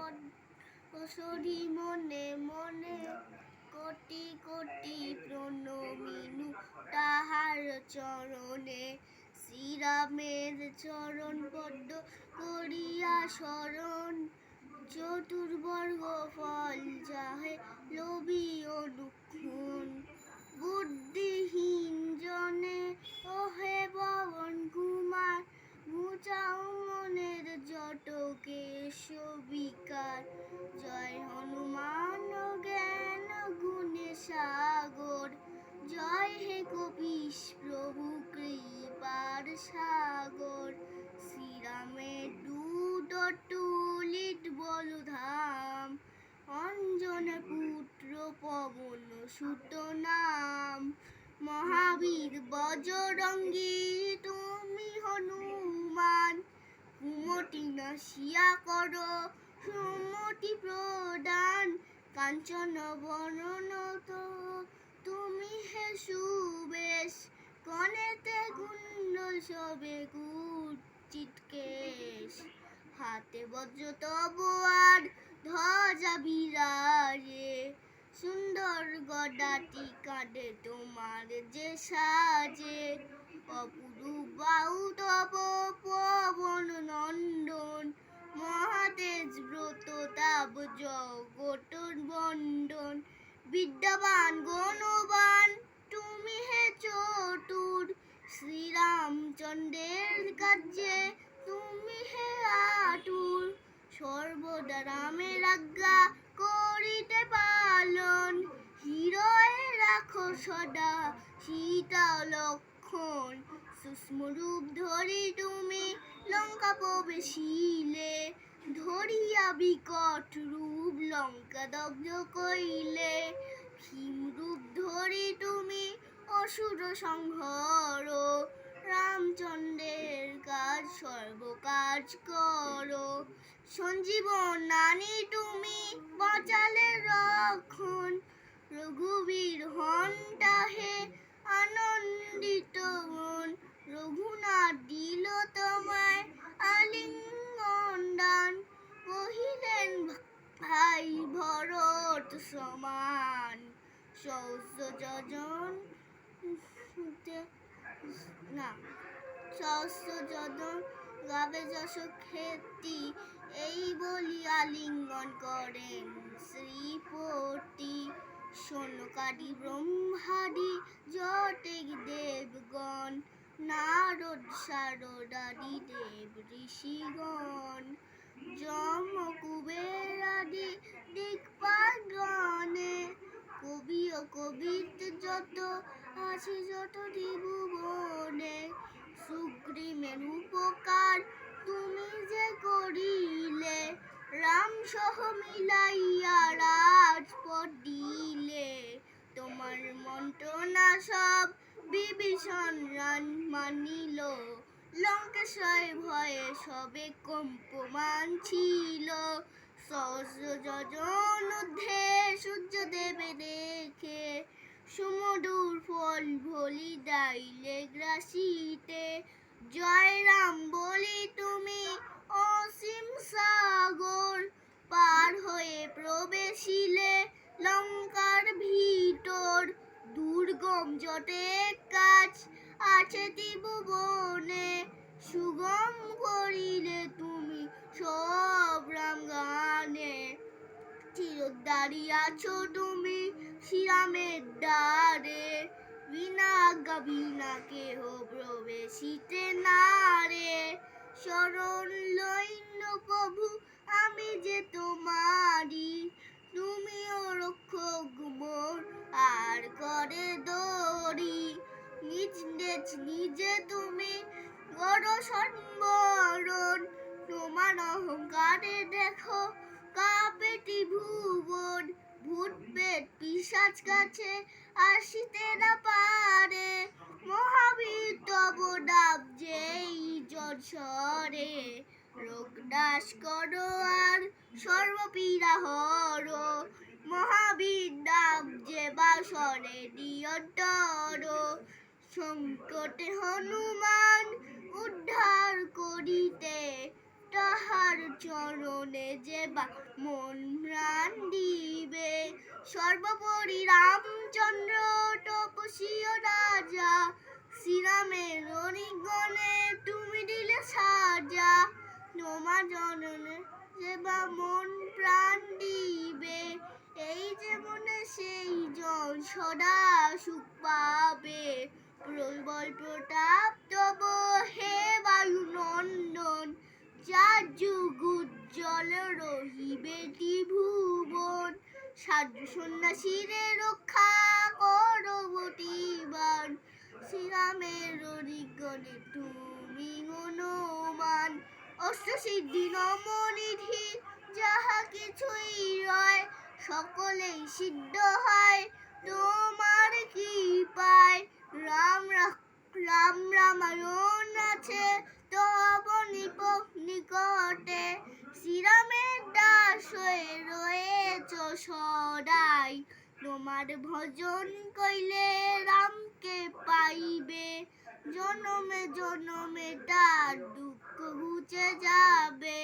পদসরি মনে মনে কোটি কোটি প্রণমিনু তাহার চরণে। শ্রীরামের চরণ পদ্ম করিয়া স্মরণ, চতুর্বর্গ ফল যাহে লোভী অনুক্ষণ। বুদ্ধিহীন জনে ওহে পবন কুমার, ঘুচাও মনের যত কেশ বিকার। জয় হনুমান জ্ঞান গুণে সাগর, জয় হে কপীশ প্রভু কৃপার সাগর। শ্রীরামের দূত অতুলিত বলধাম, অঞ্জন পুত্র পবন সুত নাম। মহাবীর বজরঙ্গী তুমি হনুমান, কুমতি নাশিয়া কর সুমতি প্রদান। কাঞ্চন বরণ তুমি হে সুবেশ, কনেতে কুণ্ডল শোভে কুচিত কেশ। হাতে বজ্র তলোয়ার ধ্বজা বিরাজে, সুন্দর গদাটি কাঁধে তোমার যে সাজে। অপরূপ বাহু তব পবন নন্দন, মহাতেজ ব্রত তাব জগৎ বন্দন। বিদ্যাবান গুণবান তুমি হে চতুর, শ্রীরামচন্দ্রের কার্যে তুমি হে আতুর। সর্বদা রামের আজ্ঞা করিতে পালন, হৃদয়ে রাখো সদা সীতা লক্ষণ। সূক্ষ্ম রূপ ধরি তুমি লঙ্কা প্রবেশিলে, ধরিয়া বিকট রূপ লঙ্কা দগ্ধ করিলে। ভীম রূপ ধরি তুমি অসুর সংহার, রামচন্দ্রের কাজ সর্বকাজ করো। সঞ্জীবনী তুমি বাঁচালে রক্ষণ, রঘুবীর হন তাহে আনন্দিত মন। রঘুনাথ দিল তোমায় আলিঙ্গন দান, কহিলেন ভাই ভরত সমান। সহস্র যোজন গাবে যশ খ্যাতি, এই বলি আলিঙ্গন করেন শ্রীপতি। সনকাদি ব্রহ্মাদি যতে দেবগণ, নারদ শারদাদি দেব ঋষিগণ। যম কুবের আদি দিক্পালগণে, কবি ও কবিত যত আছে যত ত্রিভুবনে। সুগ্রীবের উপকার তুমি যে করিলে, রাম সহ মিলাইয়া রাজপথ দিলে। তোমার মন্ত্রণা সব বিভীষণ মানিল, লঙ্কেশ্বর ভয়ে সবে কম্পমান ছিল। সহস্র যোজন ঊর্ধ্বে সূর্যদেবে দেখে, সুমধুর ফল ভলি দাইলে গ্রাসিতে। জয় রাম বলি তুমি অসীম সাগর, পার হয়ে প্রবেশিলে লঙ্কার ভিতর। দুর্গম যতে কাজ আছে ত্রিভুবনে, সুগম করিলে তুমি সব রাম গানে। চিরদ্বারী আছো তুমি শ্রীরামের দ্বারে, বিনা আজ্ঞা বিনা কেহ প্রবেশিতে নারে। শরণ লইল প্রভু আমি যে তোমারি, তুমিও রক্ষক মোর আর করে দরি। নিজ নিজ নিজে তুমি করো সম্বরণ, তোমার অহংকারে দেখো কাঁপে ত্রিভুবন। ভূত প্রেত পিশাচ কাছে আসিতে না পারে, মহাবীর তব নাম যেই যশোরে। রোগ নাশ করো আর সর্বপীড়া হরো, মহাবীর নাম যে বাসরে নিয়ন্ত্রণ। সংকটে হনুমান উদ্ধার করিতে, তাহার চরণ মনে যে বা মন প্রাণ দিবে। সর্বোপরি রামচন্দ্র তপস্বী রাজা, শ্রীরামের অনিগণে তুমি দিলে সাজা। তোমার জননে যে বা মন প্রাণ দিবে, এই জীবনে সেই জন সদা সুখ পাবে। প্রবল প্রতাপ তব হে বায়ু নন্দন, যার যুগ উজ্জ্বল রহিবে ত্রিভুবন। সাধু সন্ন্যাসীরে রক্ষা করো প্রতিবান, শ্রীরামের অনিগণে তুমি হনুমান। অষ্টসিদ্ধি নবনিধি যাহা কিছুই রয়, সকলেই সিদ্ধ হয় তোমার কৃপায়। রাম রামায়ণ আছে তব নিকটে, শ্রীরামের দাস হয়ে রয়েছ সদাই। তোমার ভজন কইলে রামকে পাইবে, জনমে জনমে তার দুঃখ ঘুচে যাবে।